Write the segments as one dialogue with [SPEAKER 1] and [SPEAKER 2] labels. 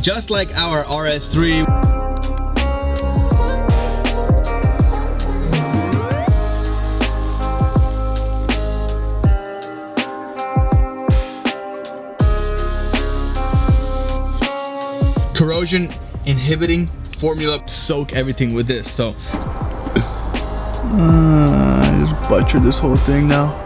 [SPEAKER 1] just like our RS3. Corrosion inhibiting formula, soak everything with this. So
[SPEAKER 2] I just butchered this whole thing now.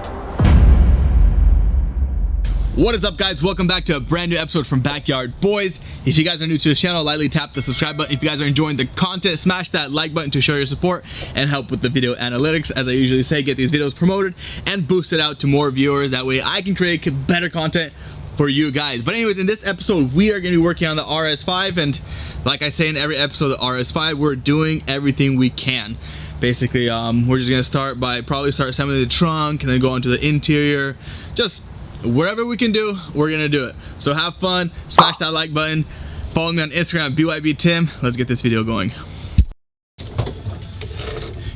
[SPEAKER 1] what is up, guys? Welcome back to a brand new episode from Backyard Boys. If you guys are new to the channel, lightly tap the subscribe button. If you guys are enjoying the content, smash that like button to show your support and help with the video analytics. As I usually say, get these videos promoted and boosted out to more viewers. That way I can create better content for you guys. But anyways, in this episode, we are going to be working on the RS5, and like I say in every episode of the RS5, we're doing everything we can. Basically, we're just going to start by start assembling the trunk and then go into the interior. Just wherever we can do, we're going to do it. So have fun, smash that like button, follow me on Instagram, BYBTim. Let's get this video going.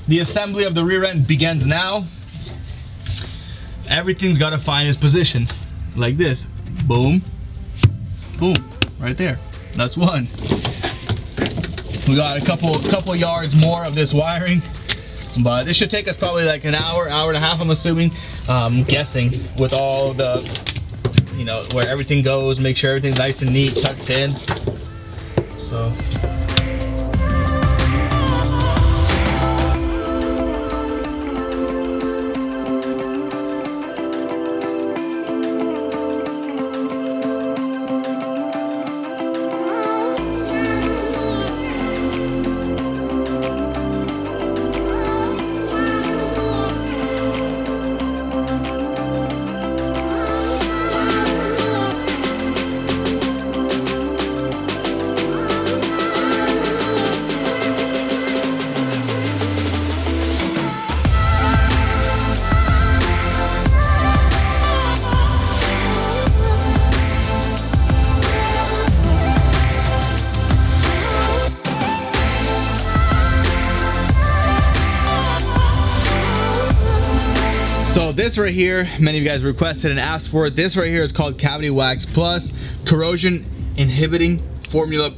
[SPEAKER 1] The assembly of the rear end begins now. Everything's got to find its position, like this. Boom, boom, right there. That's one. We got a couple yards more of this wiring, but this should take us probably like an hour and a half, I'm assuming. Guessing with all the, you know, where everything goes, make sure everything's nice and neat, tucked in. So. So this right here, many of you guys requested and asked for it. This right here is called Cavity Wax Plus, corrosion inhibiting formula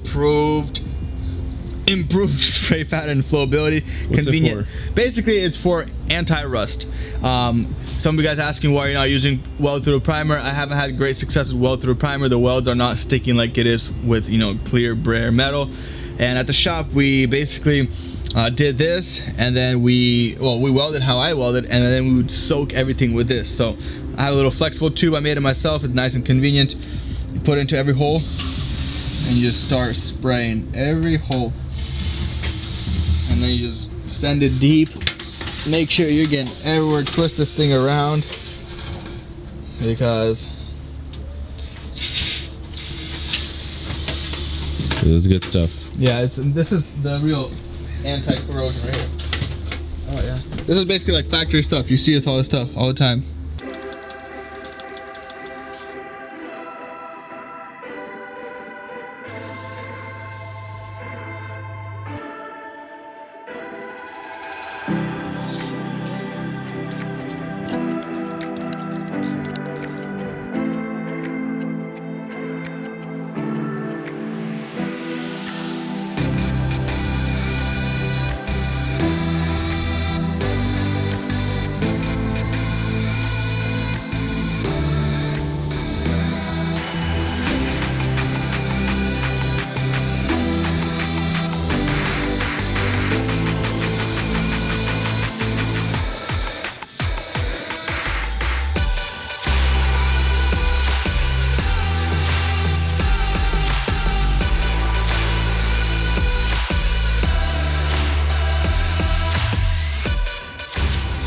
[SPEAKER 1] improved spray pattern and flowability.
[SPEAKER 2] What's
[SPEAKER 1] convenient.
[SPEAKER 2] it for?
[SPEAKER 1] Basically, it's for anti-rust. Some of you guys asking why you're not using weld-through primer. I haven't had great success with weld-through primer. The welds are not sticking like it is with, you know, clear bare metal. And at the shop, we basically did this, and then we welded how I welded, and then we would soak everything with this. So I have a little flexible tube. I made it myself. It's nice and convenient. You put it into every hole, and you just start spraying every hole, and then you just send it deep. Make sure you're getting everywhere. Twist this thing around, because
[SPEAKER 2] this is good stuff.
[SPEAKER 1] yeah, this is the real anti-corrosion right here. Oh yeah. This is basically like factory stuff. You see us all this stuff all the time.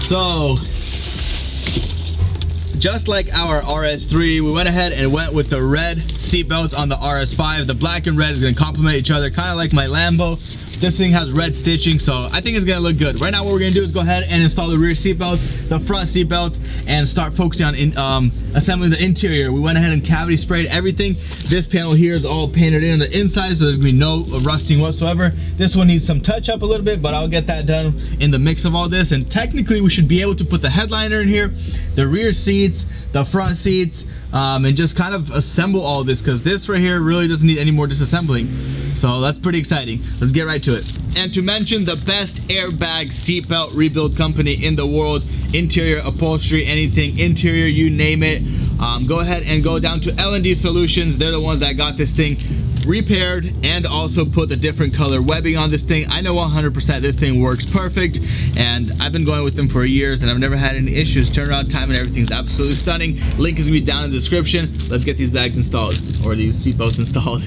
[SPEAKER 1] So, just like our RS3, we went ahead and went with the red seat belts on the RS5. The black and red is going to complement each other, kind of like my Lambo. This thing has red stitching, so I think it's gonna look good. Right now what we're gonna do is go ahead and install the rear seat belts, the front seat belts, and start focusing on assembling the interior. We went ahead and cavity sprayed everything. This panel here is all painted in on the inside, so there's gonna be no rusting whatsoever. This one needs some touch up a little bit, but I'll get that done in the mix of all this. And technically we should be able to put the headliner in here, the rear seats, the front seats, and just kind of assemble all this, because this right here really doesn't need any more disassembling. So that's pretty exciting. Let's get right to it. And to mention the best airbag seatbelt rebuild company in the world, interior, upholstery, anything, interior, you name it, go ahead and go down to LND Solutions. They're the ones that got this thing repaired and also put the different color webbing on this thing. I know 100% this thing works perfect, and I've been going with them for years and I've never had any issues. Turnaround time and everything's absolutely stunning. Link is gonna be down in the description. Let's get these bags installed, or these seatbelts installed.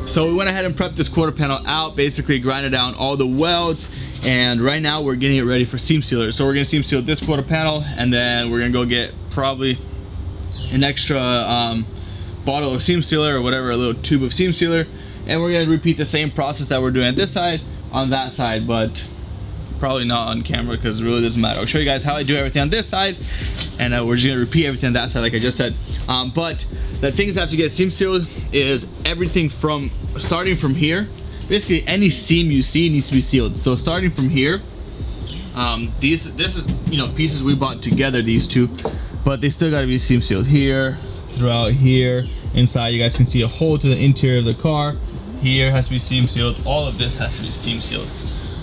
[SPEAKER 1] So we went ahead and prepped this quarter panel out, basically grinded down all the welds, and right now we're getting it ready for seam sealer. So we're gonna seam seal this quarter panel, and then we're gonna go get probably an extra bottle of seam sealer or whatever, a little tube of seam sealer, and we're gonna repeat the same process that we're doing at this side on that side, but probably not on camera because it really doesn't matter. I'll show you guys how I do everything on this side, and we're just gonna repeat everything on that side like I just said. But the things that have to get seam sealed is everything from starting from here. Basically any seam you see needs to be sealed. So starting from here, this is, you know, pieces we bought together, these two, but they still got to be seam sealed here, throughout here, inside. You guys can see a hole to the interior of the car. Here has to be seam sealed. All of this has to be seam sealed.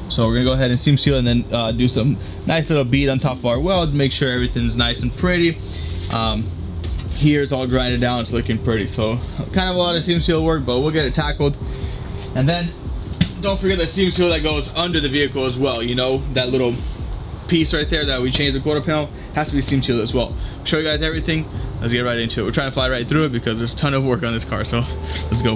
[SPEAKER 1] So we're gonna go ahead and seam seal and then do some nice little bead on top of our weld, make sure everything's nice and pretty. Here's all grinded down, it's looking pretty. So kind of a lot of seam seal work, but we'll get it tackled. And then don't forget the seam seal that goes under the vehicle as well. You know, that little piece right there that we changed the quarter panel has to be seam sealed as well. Show you guys everything. Let's get right into it. We're trying to fly right through it because there's a ton of work on this car, so let's go.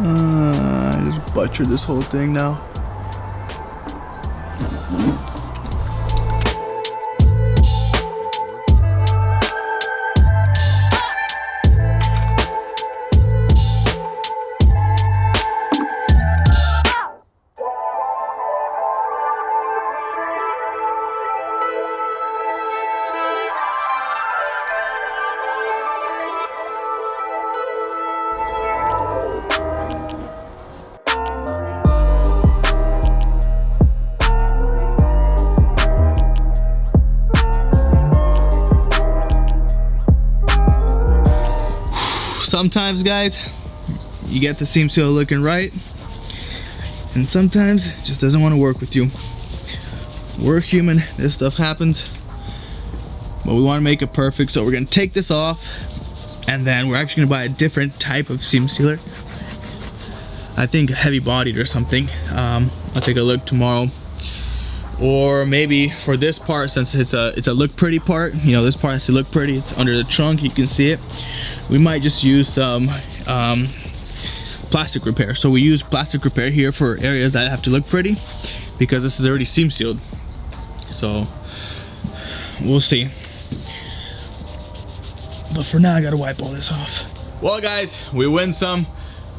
[SPEAKER 2] I just butchered this whole thing now.
[SPEAKER 1] Sometimes, guys, you get the seam seal looking right, and sometimes it just doesn't want to work with you. We're human, this stuff happens, but we want to make it perfect. So we're gonna take this off, and then we're actually gonna buy a different type of seam sealer. I think heavy bodied or something. I'll take a look tomorrow. Or maybe for this part, since it's a look pretty part, you know, this part has to look pretty, it's under the trunk, you can see it, we might just use some plastic repair. So we use plastic repair here for areas that have to look pretty, because this is already seam sealed. So we'll see, but for now I gotta wipe all this off. Well, guys, we win some,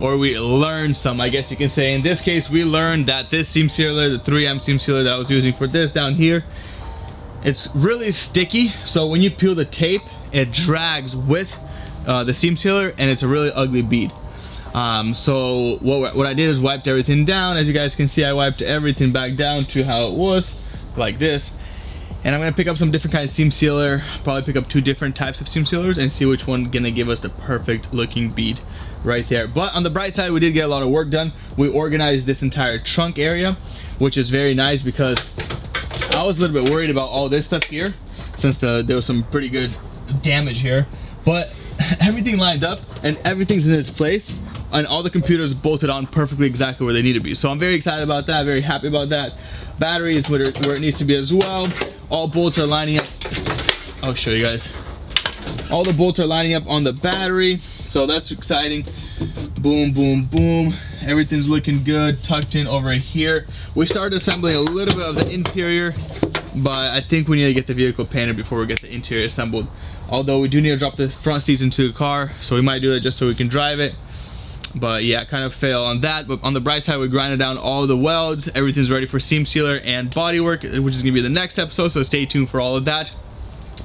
[SPEAKER 1] or we learned some, I guess you can say. In this case, we learned that this seam sealer, the 3M seam sealer that I was using for this down here, it's really sticky. So when you peel the tape, it drags with the seam sealer, and it's a really ugly bead. So what I did is wiped everything down. As you guys can see, I wiped everything back down to how it was, like this. And I'm gonna pick up some different kind of seam sealer, probably pick up 2 different types of seam sealers and see which one gonna give us the perfect looking bead right there. But on the bright side, we did get a lot of work done. We organized this entire trunk area, which is very nice because I was a little bit worried about all this stuff here since there was some pretty good damage here. But everything lined up and everything's in its place, and all the computers bolted on perfectly exactly where they need to be. So I'm very excited about that, very happy about that. Battery is where it needs to be as well. All bolts are lining up. I'll show you guys. All the bolts are lining up on the battery, so that's exciting. Boom, boom, boom. Everything's looking good, tucked in over here. We started assembling a little bit of the interior, but I think we need to get the vehicle painted before we get the interior assembled. Although we do need to drop the front seats into the car, so we might do that just so we can drive it. But yeah, kind of fail on that. But on the bright side, we grinded down all the welds. Everything's ready for seam sealer and body work, which is gonna be the next episode, so stay tuned for all of that.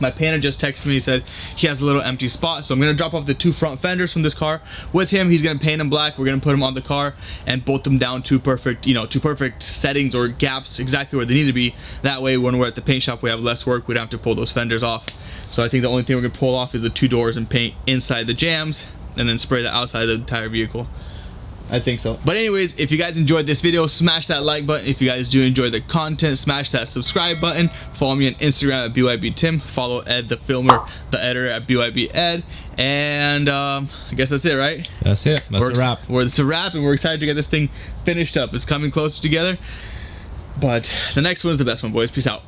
[SPEAKER 1] My painter just texted me, he said he has a little empty spot, so I'm gonna drop off the 2 front fenders from this car with him. He's gonna paint them black. We're gonna put them on the car and bolt them down to perfect, you know, to perfect settings or gaps, exactly where they need to be. That way, when we're at the paint shop, we have less work. We don't have to pull those fenders off. So I think the only thing we're gonna pull off is the 2 doors and paint inside the jambs, and then spray the outside of the entire vehicle. I think so. But anyways, if you guys enjoyed this video, smash that like button. If you guys do enjoy the content, smash that subscribe button. Follow me on Instagram at BYBTim. Follow Ed the filmer, the editor at BYBEd. And I guess that's it, right?
[SPEAKER 3] That's it. That's a wrap.
[SPEAKER 1] It's a wrap, and we're excited to get this thing finished up. It's coming closer together. But the next one's the best one, boys. Peace out.